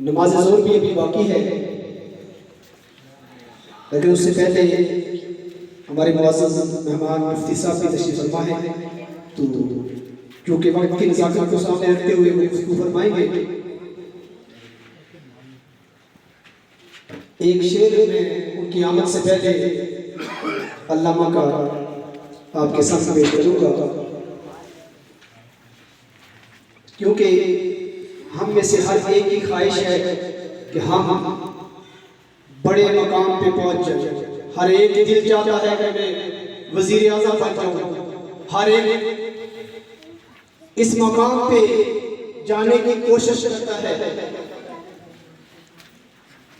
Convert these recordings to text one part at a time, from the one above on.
نماز ظہر بھی ابھی باقی ہے، لیکن اس سے پہلے ہمارے معزز مہمان مفتی صاحب کی تشریف فرما ہے، تو کیونکہ وقت کی نزاکت کو سامنے رکھتے ہوئے وہ گفتگو فرمائیں گے۔ ایک شعر میں ان کی آمد سے پہلے علامہ کا آپ کے سامنے پیش کروں گا، کیونکہ ہم میں سے ہر ایک کی خواہش ہے کہ ہم بڑے مقام پہ پہنچ جائیں۔ ہر ایک دل چاہتا ہے کہ میں وزیر اعظم بن جاؤں، ہر ایک اس مقام پہ جانے کی کوشش کرتا ہے۔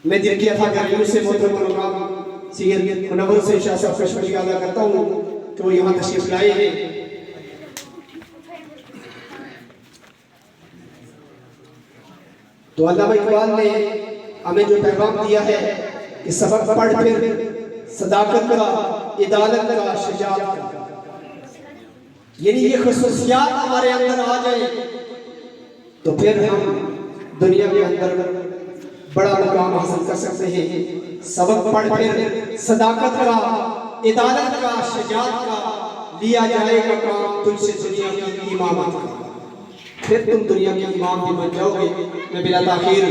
میں دل کی اتھا گرمیوں سے محترم مقام سید منور سے شاہ صاحب کا شکریہ ادا کرتا ہوں کہ وہ یہاں تشریف لائے ہیں۔ تو علامہ اقبال نے ہمیں جو پیغام دیا ہے کہ سبق پڑھ پھر صداقت کا، عدالت کا، شجاعت کا، یعنی یہ خصوصیات ہمارے اندر آ جائیں تو پھر ہم دنیا کے اندر بڑا مقام حاصل کر سکتے ہیں۔ سبق پڑھ پھر صداقت کا، عدالت کا، شجاعت کا، لیا جائے گا کام تجھ سے دنیا کی امامت کا، پھر تم دنیا کے امام بھی بن جاؤ گے۔ میں بلا تاخیر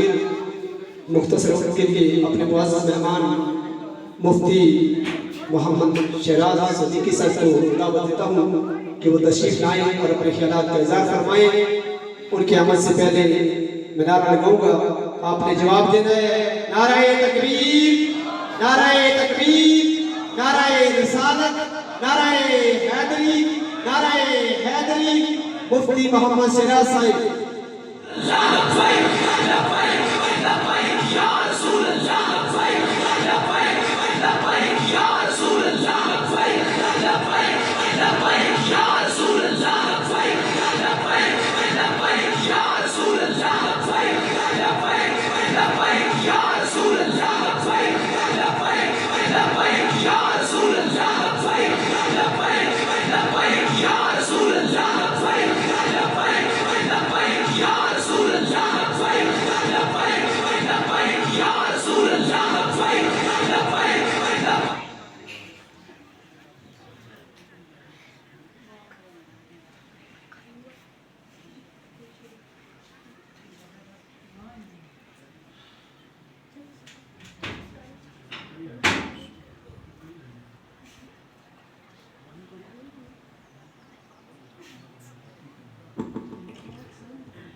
مختصر وقت کے لیے اپنے معزز مہمان مفتی محمد شہراز صدیقی صاحب کو دعوت دیتا ہوں کہ وہ تشریف لائیں اور اپنے خیالات کا اظہار فرمائیں۔ ان کی آمد سے پہلے میں نعرہ لگاؤں گا، آپ نے جواب دینا ہے۔ نعرہ تکبیر، نعرہ تکبیر، نعرہ رسالت، نعرہ حیدری، نعرہ حیدری، مفتی محمد شہراز صاحب۔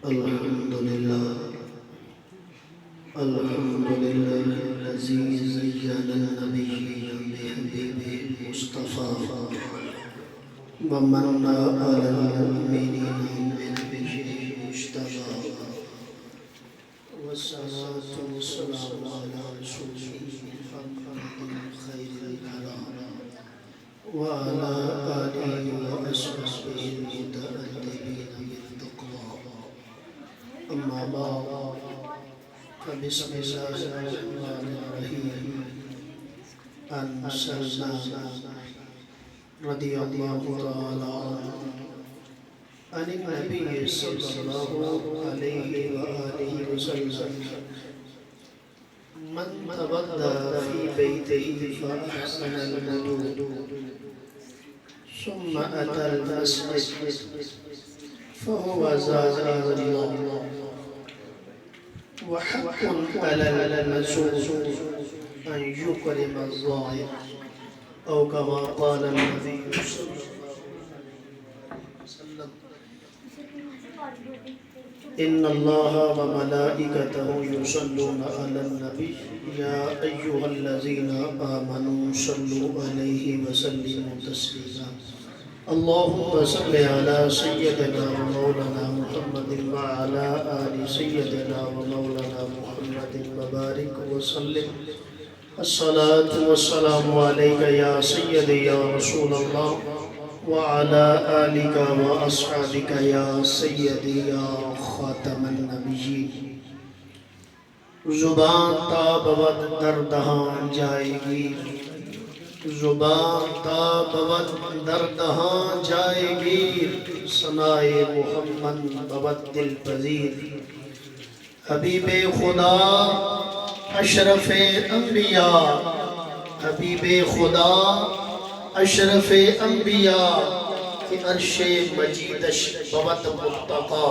الحمدللہ الحمدللہ الذی زین النبی بحبیبہ المصطفیٰ ومن علی المؤمنین بالبشر المجتبیٰ والصلاة والسلام علی رسولہ محمد خیر الانام وعلى آله وأصحابه المتأدبين بالتقوى أما بعد فبسم الله الرحمن الرحيم عن سلمان رضي الله تعالى عنه عن النبي صلى الله عليه وآله وسلم من تبدى في بيته فأحسن الوضوء ثم أتى المسجد فهو زائر الله وحق على المسؤول أن يكرم الزائر أو كما قال النبي صلى الله عليه وسلم إن الله وملائكته يصلون على النبي يا أيها الذين آمنوا صلوا عليه وسلموا تسليما اللهم صل على سيدنا ومولانا محمد وعلى آل سيدنا ومولانا محمد وبارك وسلم الصلاة والسلام عليك يا سيدي يا رسول الله وعلى آلك وأصحابك يا سيدي يا خاتم النبيين زبان تا بود در دہان جائے گی زبان تا بود در دہان جائے گی ثنائے محمد بود دل پذیر حبیب خدا اشرف انبیاء، حبیب خدا اشرف انبیاء کہ عرش مجیدش بود متقا،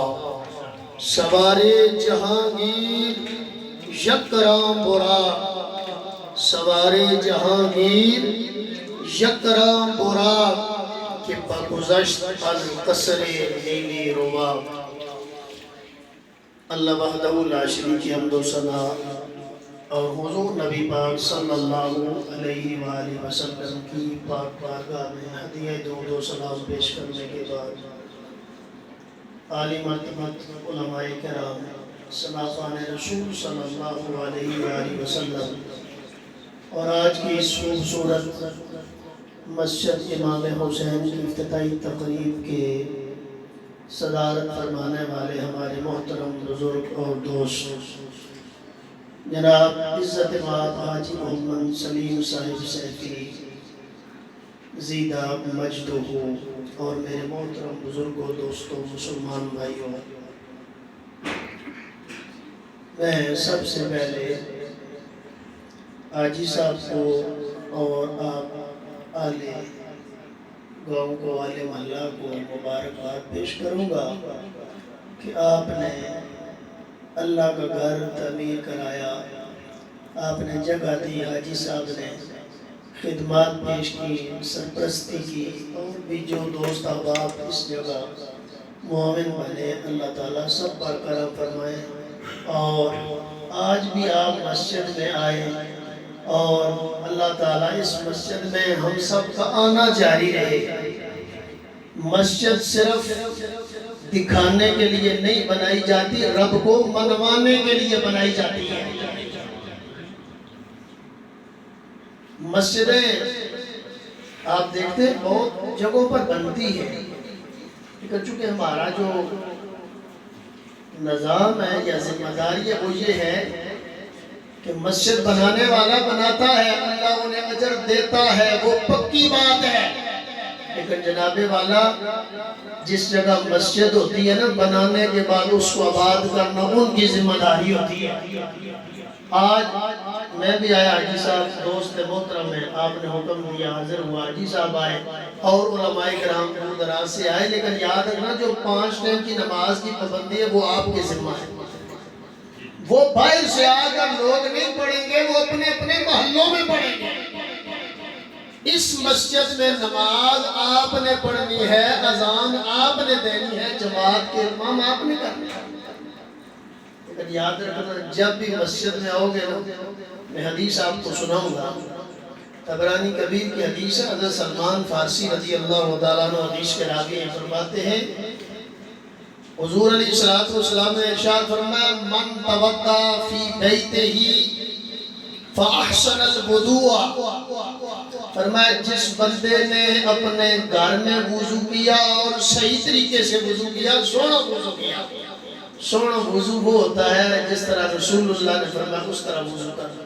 سوار جہانگیر یکرام برا، سوار جہانگیر یکرام برا کہ بگذشت از قصر نیلی روا۔ اللہ وحدہ لا شریک حمد و ثنا اور حضور نبی پاک صلی اللہ علیہ وآلہ وسلم کی پاک بارگاہ میں ہدیہ درود و سلام پیش کرنے کے بعد عالی مرتبت علماء کرام، صحابہ رسول صلی اللہ علیہ وآلہ وسلم اور آج کی اس خوبصورت مسجد امام حسین کی افتتاحی تقریب کے صدارت فرمانے والے ہمارے محترم بزرگ اور دوست جناب عزت مآب حاجی محمد سلیم صاحب سیفی زیدہ مجدہ اور میرے محترم بزرگوں دوستوں مسلمان بھائیوں، میں سب سے پہلے حاجی صاحب کو اور آپ آلے گاؤں کو، آلے محلہ کو مبارکباد پیش کروں گا کہ آپ نے اللہ کا گھر تعمیر کرایا، آپ نے جگہ دی، حاجی صاحب نے خدمات پیش کی، سرپرستی کی، اور بھی جو دوست احباب اس جگہ معاون بنے، اللہ تعالیٰ سب پر کرم فرمائے۔ اور آج بھی آپ مسجد میں آئے اور اللہ تعالیٰ اس مسجد میں ہم سب کا آنا جاری رہے۔ مسجد صرف دکھانے کے لیے نہیں بنائی جاتی، رب کو منوانے کے لیے بنائی جاتی ہے۔ مسجدیں آپ دیکھتے ہیں بہت جگہوں پر بنتی ہے، لیکن چونکہ ہمارا جو نظام ہے یا ذمہ داری ہے وہ یہ ہے کہ مسجد بنانے والا بناتا ہے، اللہ انہیں اجر دیتا ہے، وہ پکی بات ہے۔ لیکن جناب والا جس جگہ مسجد ہوتی ہے نا، بنانے کے بعد اس کو آباد کرنا ان کی ذمہ داری ہوتی ہے۔ آج میں بھی آیا، حاجی صاحب دوست محترم ہیں، آپ نے حکم دیا، حاضر ہوا، حاجی صاحب آئے اور علماء کرام دور دراز سے آئے، لیکن یاد رکھنا جو 5 ٹائم کی نماز کی پابندی ہے وہ آپ کے ذمہ ہے۔ وہ باہر سے آ کر لوگ نہیں پڑھیں گے، وہ اپنے اپنے محلوں میں پڑھیں گے۔ اس مسجد میں نماز آپ نے پڑھنی ہے، اذان آپ نے دینی ہے، جماعت کے امام آپ نے کرنا ہے۔ لیکن یاد رکھنا جب بھی مسجد میں آؤ گے نا، میں حدیث آپ کو سناؤں گا، طبرانی کبیر کی حدیث ہے، حضرت سلمان فارسی رضی اللہ تعالیٰ عنہ حدیث کے راوی ہیں، فرماتے ہیں حضور علیہ السلام نے ارشاد فرمایا من توضا فی بیتہ فاحسن الوضوء، فرمایا جس بندے نے اپنے گھر میں وضو کیا اور صحیح طریقے سے وضو کیا، سونا وضو کیا۔ سونا وضو وہ ہوتا ہے جس طرح رسول اللہ نے فرمایا اس طرح وضو کرنا۔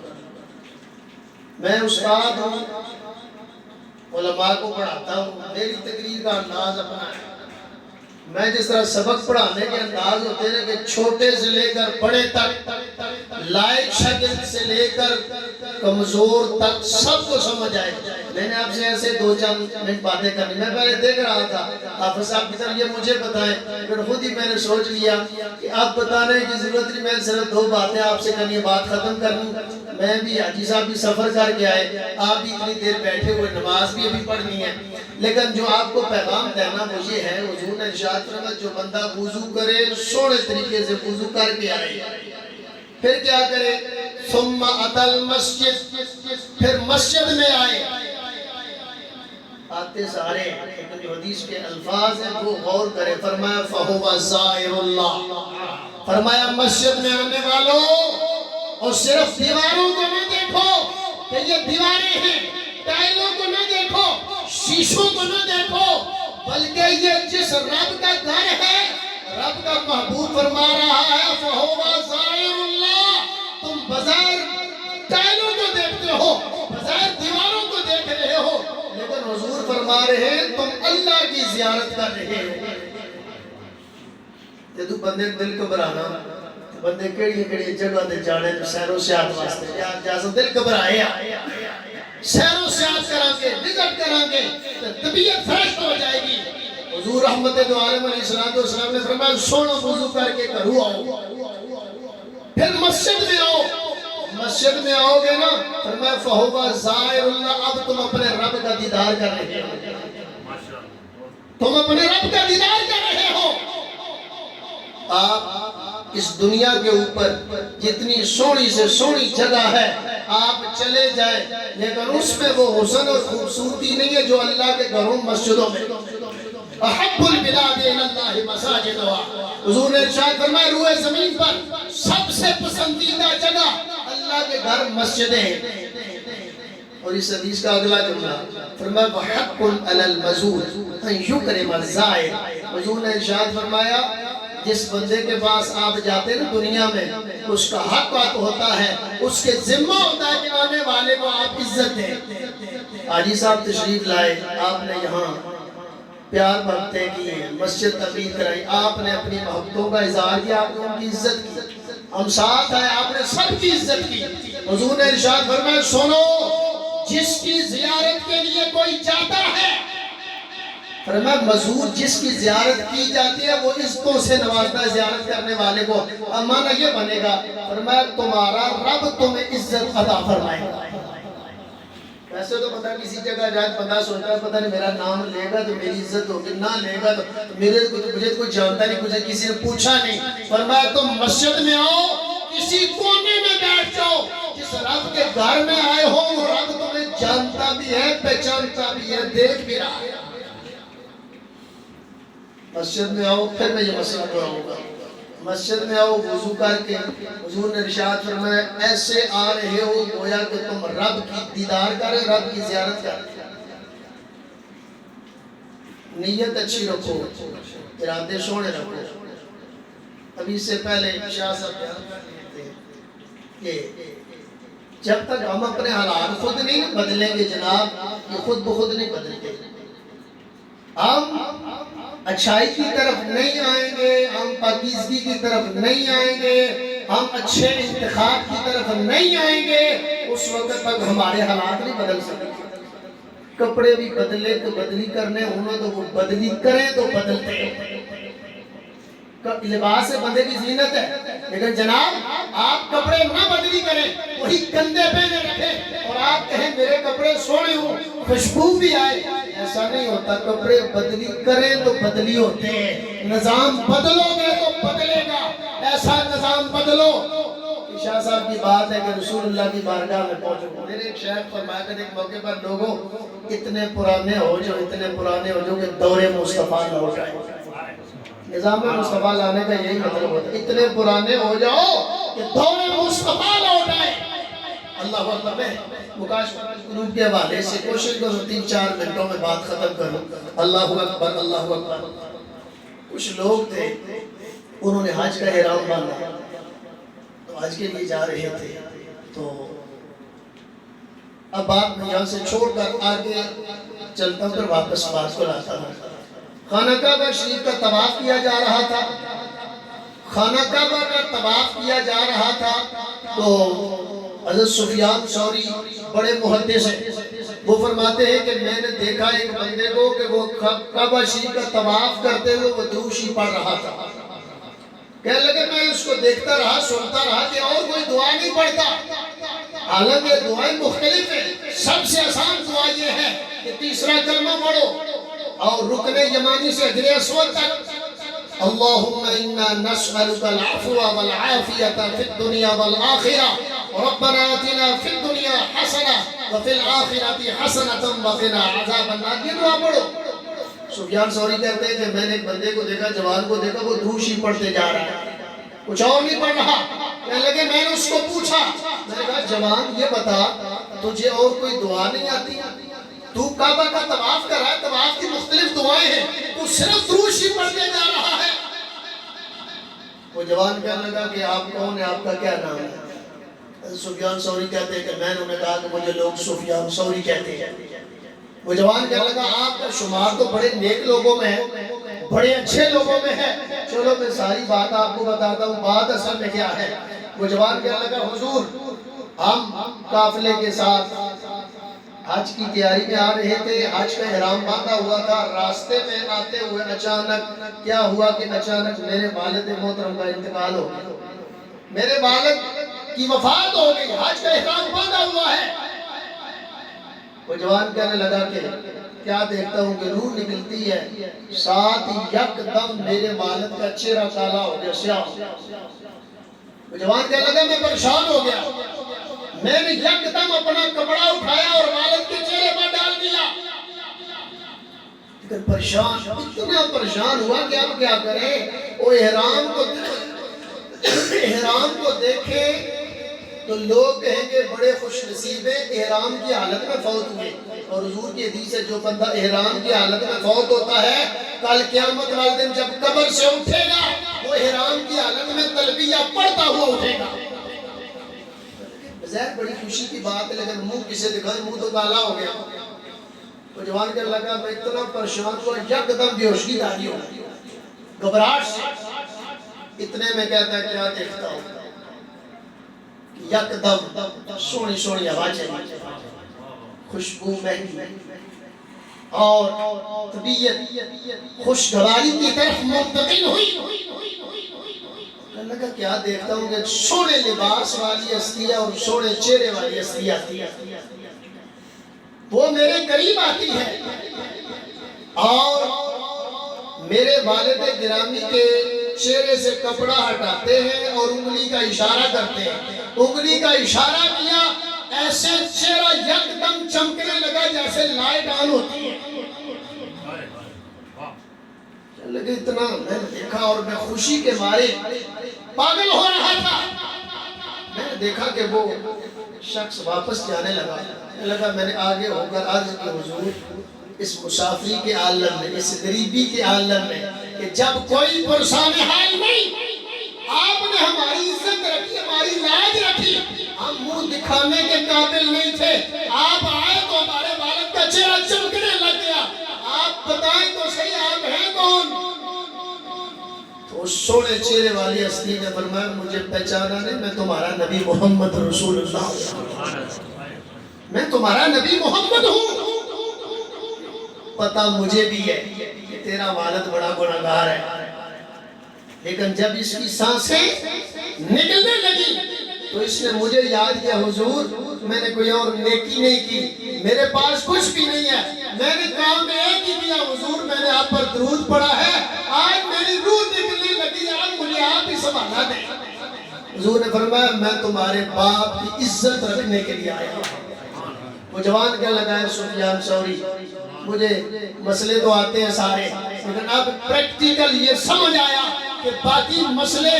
میں استاد ہوں، علماء کو پڑھاتا ہوں، میری تقریر کا انداز اپنا ہے۔ میں جس طرح سبق پڑھانے کے انداز ہوتے ہیں کہ چھوٹے سے لے کر بڑے تک، لائق شاگرد سے لے کر کمزور تک سب کو سمجھ آئے۔ میں نے آپ سے ایسے 2-4 منٹ باتیں کرنی، میں پہلے دیکھ رہا تھا حافظ صاحب کی طرف، یہ مجھے بتائیں، پھر خود ہی میں نے سوچ لیا کہ آپ بتانے کی ضرورت نہیں، میں صرف 2 باتیں آپ سے کرنی، بات ختم کرنی۔ میں بھی حاجی صاحب بھی سفر کر کے آئے، آپ بھی اتنی دیر بیٹھے ہوئے، نماز بھی ابھی پڑھنی ہے، لیکن جو آپ کو پیغام دینا وہ یہ ہے، حضور نے ارشاد فرمایا جو بندہ وضو کرے سونے طریقے سے وضو کر کے آئے، پھر کیا کرے، ثم اتى المسجد، پھر مسجد میں آئے۔ آتے سارے لیکن جو حدیث کے الفاظ ہیں وہ غور کرے، فرمایا فَهُوَ زَائِرُ اللَّهِ، فرمایا مسجد میں آنے والوں اور صرف دیواروں کو نہ دیکھو کہ یہ دیواریں ہیں، ٹائلوں کو نہ دیکھو، شیشوں کو نہ دیکھو، بلکہ یہ جس رب کا گھر ہے، رب کا محبوب فرما رہا ہے فَهُوَ زَائِرُ اللَّهِ، تم بظاہر ٹائلوں کو دیکھتے ہو، بظاہر دیواروں کو دیکھ رہے ہو، لیکن حضور فرما رہے ہیں تم اللہ کی زیارت کر رہے ہو۔ یہ تو بندے دل کو برانا بندے کیڑی کیڑی جگہ دے جانے تو سیر و سیاحت واسطے یار جاسم دل گھبرائے سیر و سیاحت کرانگے وزٹ کرانگے تو طبیعت فریش ہو جائے گی حضور رحمت دو عالم علیہ السلام نے فرمایا سونا وضو کر کے کرو آؤ پھر مسجد میں آؤ مسجد میں آؤ گے نا فرمایا فہوا زائر اللہ اب تم اپنے رب کا دیدار کر رہے ہو تم اپنے رب کا دیدار کر رہے ہو آپ اس دنیا کے اوپر جتنی سونی سے سونی جگہ ہے آپ چلے جائیں لیکن اس میں وہ حسن اور خوبصورتی نہیں ہے جو اللہ کے گھروں مسجدوں میں احب البلاد الاللہ مساجدها حضور نے ارشاد فرمایا روئے زمین پر سب سے پسندیدہ جگہ اللہ کے گھر مسجدیں ہیں اور اس حدیث کا اگلا جملہ فرمایا وحق علی المزور ان یکرم الزائر حضور نے ارشاد فرمایا جس بندے کے پاس آپ جاتے ہیں دنیا میں اس کا حق ہوتا ہے اس کے ذمہ ہوتا ہے کہ آنے والے کو آپ عزت دیں حاجی صاحب تشریف لائے آپ نے یہاں پیار محبتیں کی مسجد تبلیغ کرائی آپ نے اپنی محبتوں کا اظہار کیا آپ نے ان کی عزت کی ہم ساتھ آئے آپ نے سب کی عزت کی حضور نے ارشاد فرمایا سنو جس کی زیارت کے لیے کوئی جاتا ہے فرمایا مزور جس کی زیارت کی جاتی ہے وہ عزتوں سے نوازتا ہے زیارت کرنے والے کو اب معنی یہ بنے گا فرمایا تمہارا رب تمہیں عزت عطا فرمائے گا ایسے تو پتہ کسی جگہ جائے پتہ سوچتا ہے پتہ نہیں میرا نام لے گا تو میری عزت ہوگی نہ لے گا تو مجھے کوئی جانتا نہیں مجھے کسی نے پوچھا نہیں فرمایا تم مسجد میں آؤ کسی کونے میں بیٹھ جاؤ جس رب کے گھر میں آئے ہو وہ رب تمہیں جانتا بھی ہے پہچانتا بھی ہے دیکھ بھی رہا ہے مسجد میں آؤ پھر میں یہ مسئلہ پڑھاؤں گا مسجد میں آؤ وضو کر کے حضور نے ارشاد فرمایا ایسے آ رہے ہو گویا کہ تم رب کی دیدار کرے رب کی زیارت کرے نیت اچھی رکھو ارادے سونے رکھو ابھی اس سے پہلے شاہ صاحب بیان کرتے ہیں کہ جب تک ہم اپنے حالات خود نہیں بدلیں گے جناب یہ خود بخود نہیں بدلتے ہم اچھائی کی طرف نہیں آئیں گے ہم پاکیزگی کی طرف نہیں آئیں گے ہم اچھے انتخاب کی طرف نہیں آئیں گے اس وقت تک ہمارے حالات نہیں بدل سکتے کپڑے بھی بدلے تو بدلی کرنے انہوں تو وہ بدلی کریں تو بدلتے ہیں لباس سے بندے کی زینت ہے لیکن جناب آپ کپڑے نہ بدلی کریں وہی کندھے پہنے رکھیں اور آپ کہیں میرے کپڑے سونے ہوں خوشبو بھی آئے ایسا نہیں ہوتا کپڑے بدلی کریں تو بدلی ہوتے ہیں نظام بدلو گے تو بدلے گا ایسا نظام بدلو شاہ صاحب کی بات ہے کہ رسول اللہ کی بارگاہ میں پہنچو میرے ایک شیخ فرمایا کہ ایک موقع پر لوگوں اتنے پرانے ہو جو کہ دور مصطفیٰ نہ ہو جائے نظام مصطفیٰ لانے کا یہی مطلب ہوتا ہے اتنے پرانے ہو جاؤ کہ دور مصطفیٰ نہ ہو جائے اللہ اکبر میں مکاش قلوب کے حوالے سے کوشش کرو 3-4 منٹوں میں بات ختم کروں اللہ اکبر اللہ اکبر کچھ لوگ تھے انہوں نے حج کا احرام باندھا تو حج کے لیے جا رہے تھے تو اب بات میں یہاں سے چھوڑ کر آگے چلتا ہوں پھر واپس بات کو لاتا ہوں خانہ کعبہ شریف کا طواف کیا جا رہا تھا خانہ کعبہ کا طواف کیا جا رہا تھا تو حضرت سفیان ثوری بڑے محدث ہیں وہ فرماتے ہیں کہ میں نے دیکھا ایک بندے کو کہ وہ کعبہ شریف کا طواف کرتے ہوئے وہ دروشی پڑھ رہا تھا کہنے لگے میں اس کو دیکھتا رہا سنتا رہا کہ اور کوئی دعا نہیں پڑھتا حالانکہ دعائیں مختلف ہیں سب سے آسان دعا یہ ہے کہ تیسرا کلمہ پڑھو اور رکن یمانی سے حجر اسود تک اللہم انا نسألک العفو والعافیت فی الدنیا والآخرہ ربنا آتنا فی الدنیا حسنہ وفی الآخرت حسنۃ وقنا عذاب النار یہ دعا پڑھو سفیان ثوری کہتے ہیں کہ میں نے ایک بندے کو دیکھا جوان کو دیکھا وہ دروشی پڑھتے جا رہا ہے کچھ اور نہیں پڑھ رہا کہنے لگے میں نے اس کو پوچھا میں نے کہا جوان یہ بتا تجھے اور کوئی دعا نہیں آتی تو کعبہ کا طواف کر رہا ہے طواف کی مختلف دعائیں ہیں تو صرف دروشی پڑھتے جا رہا ہے وہ جوان کہنے لگا کہ آپ کون ہیں آپ کا کیا نام ہے سفیان ثوری کہتے ہیں کہ میں نے انہیں کہا کہ مجھے لوگ سفیان ثوری کہتے ہیں وہ جوان کہنے لگا آپ کا شمار تو بڑے نیک لوگوں میں ہے بڑے اچھے لوگوں میں ہے. چلو میں ساری بات آپ کو بتاتا ہوں. بات اصل میں کیا ہے؟ وہ جوان کہنے لگا حضور ہم قافلے کے ساتھ حج کی تیاری میں آ رہے تھے. حج کا احرام باندھا ہوا تھا. راستے میں آتے ہوئے اچانک کیا ہوا کہ اچانک میرے والد محترم کا انتقال ہو گیا. میرے والد کی وفات ہو گئی. حج کا احرام باندھا ہوا ہے. وہ جوان کہنے لگا کہ کیا دیکھتا ہوں کہ روح نکلتی ہے. ساتھ یک دم میرے والد کا چہرہ کالا ہو گیا, سیاہ ہو گیا. وہ جوان کہنے لگا میں پریشان ہو گیا. میں نے یک دم اپنا کپڑا اٹھایا اور والد کے چہرے پر ڈال دیا. لیکن پریشان, اتنا پریشان ہوا کہ اب کیا کرے. وہ احرام کو دیکھے تو لوگ کہیں گے بڑے خوش نصیب ہیں, احرام کی حالت میں فوت ہوئے. اور حضور کی حدیث ہے جو بندہ احرام کی حالت میں فوت ہوتا ہے کل قیامت والے دن جب قبر سے اٹھے گا وہ احرام کی حالت میں تلبیہ پڑھتا ہوا اٹھے گا. بظاہر بڑی خوشی کی بات ہے لیکن منہ کسے دکھائیں, منہ تو کالا ہو گیا. وہ جوان کہنے لگا میں اتنا پریشان ہوا یک دم بیہوشی داری ہو گئی گھبراہٹ سے. اتنے میں کہتا ہے کیا دیکھتا ہوں یک دم سونی سونی آوازیں, خوشبو مہنگی اور طبیعت خوشگواری کی طرف منتقل ہوئی. کہنے لگا کیا دیکھتا ہوں کہ سونے لباس والی ہستی اور سونے چہرے والی ہستی آتی ہے. وہ میرے قریب آتی ہے اور میرے والد گرامی کے چہرے سے کپڑا ہٹاتے ہیں اور انگلی کا اشارہ کرتے ہیں. انگلی کا اشارہ کیا, ایسے چہرہ یک دم چمکنے لگا جیسے لائٹ آن ہوتی ہے. لگے اتنا میں نے دیکھا اور میں خوشی کے مارے پاگل ہو رہا تھا. میں نے دیکھا کہ وہ شخص واپس جانے لگا. میں نے آگے ہو کر عرض کی حضور اس مسافری کے عالم میں, اس غریبی کے عالم میں کہ جب کوئی پرسان حال نہیں, آپ نے ہماری عزت رکھی, ہماری لاج رکھی, ہم منہ دکھانے کے قابل نہیں تھے. آپ آئے تو ہمارے والد کا چہرہ چمکنے لگ گیا. آپ بتائیں تو صحیح آپ ہیں کون؟ تو اس سونے چہرے والی ہستی نے فرمایا مجھے پہچانا نہیں, میں تمہارا نبی محمد رسول اللہ, میں تمہارا نبی محمد ہوں. پتہ مجھے بھی ہے کہ تیرا والد بڑا گناہگار ہے, لیکن جب اس کی سانسیں نکلنے لگی تو اس نے مجھے یاد کیا حضور میں نے کوئی اور نیکی نہیں کی, میرے پاس کچھ بھی نہیں ہے, میں نے کام ایک ہی کیا حضور, میں نے آپ پر درود پڑھا ہے. آج میری روح نکلنے لگی, آج مجھے آپ ہی سنبھالنا دیں. حضور نے فرمایا میں تمہارے باپ کی عزت رکھنے کے لیے آیا ہوں. وہ جوان کہنے لگا ہے سفیان ثوری مجھے مسئلے تو آتے ہیں سارے, لیکن اب پریکٹیکل یہ سمجھ آیا کہ باقی مسئلے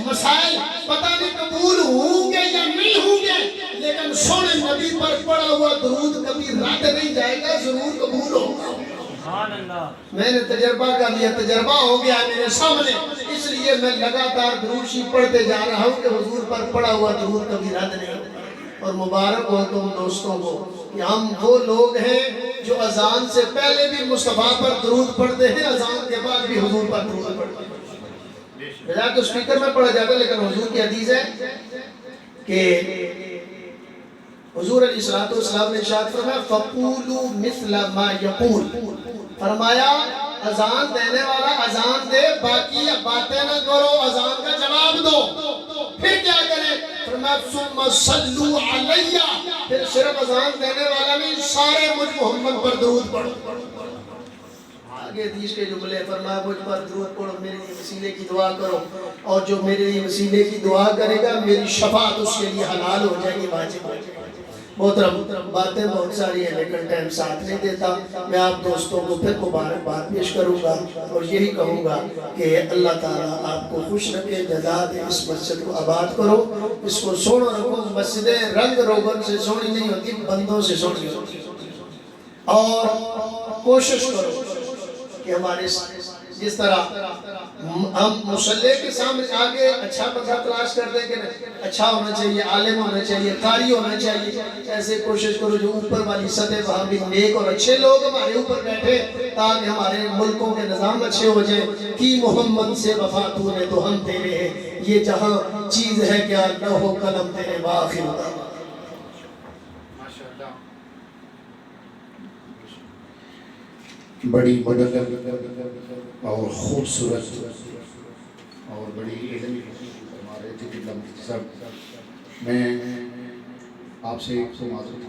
مسائل پتہ نہیں قبول ہوں گے یا نہیں ہوں گے, لیکن سونے نبی پر پڑا ہوا درود کبھی رد نہیں جائے گا, ضرور قبول ہوگا. میں نے تجربہ کر لیا, تجربہ ہو گیا میرے سامنے, اس لیے میں لگاتار درود شریف پڑھتے جا رہا ہوں کہ حضور پر پڑا ہوا درود کبھی رد نہیں ہوگا. اور مبارک ہو تم دوستوں کو کہ ہم وہ لوگ ہیں جو اذان سے پہلے بھی مصطفیٰ پر درود پڑھتے ہیں, اذان کے بعد بھی حضور پر درود پڑھتے ہیں. بجائے تو سپیکر میں پڑھا جاتا ہے, لیکن حضور کی حدیث ہے کہ حضور علیہ السلام نے ارشاد فرمایا فَقُولُوا مِثْلَ مَا يَقُولُ, فرمایا اذان دینے والا اذان دے, باقی باتیں نہ کرو, اذان کا جواب دو. پھر کیا کرے؟ فرمایا ثُمَّ صَلُّوا عَلَيَّ, پھر صرف اذان دینے والا نہیں, سارے مجھ محمد پر درود پڑھو. آگے حدیث کے جملے فرمایا مجھ پر درود پڑھو, میرے لیے وسیلے کی دعا کرو, اور جو میرے لیے وسیلے کی دعا کرے گا میری شفاعت اس کے لیے حلال ہو جائے گی, واجب ہو جائے گی. محترم باتیں بہت ساری ہیں لیکن ٹائم ساتھ نہیں دیتا. میں آپ دوستوں کو پھر مبارکباد پیش کروں گا اور یہی کہوں گا کہ اللہ تعالیٰ آپ کو خوش رکھے, جزا دے, اس مسجد کو آباد کرو, اس کو سونا رکھو. مسجدیں رنگ روغن سے سونی نہیں ہوتی, بندوں سے سونی ہوتی. اور کوشش کرو کہ ہمارے جس طرح ہم مصلی کے سامنے آگے اچھا بندہ تلاش کر دیں کہ اچھا ہونا چاہیے، عالم ہونا چاہیے، قاری ہونا چاہیے، ایسے کوشش کرو جو اوپر والی سطح وہاں بھی نیک اور اچھے لوگ ہمارے اوپر بیٹھے تاکہ ہمارے ملکوں کے نظام اچھے ہو جائیں. کی محمد سے وفا تو نے تو ہم تیرے ہیں، یہ جہاں چیز ہے کیا لوح و قلم تیرے باخر. بڑی مدد اور خوبصورت اور بڑی علمی فرما رہے تھے کہ صاحب میں آپ سے ایک معذرت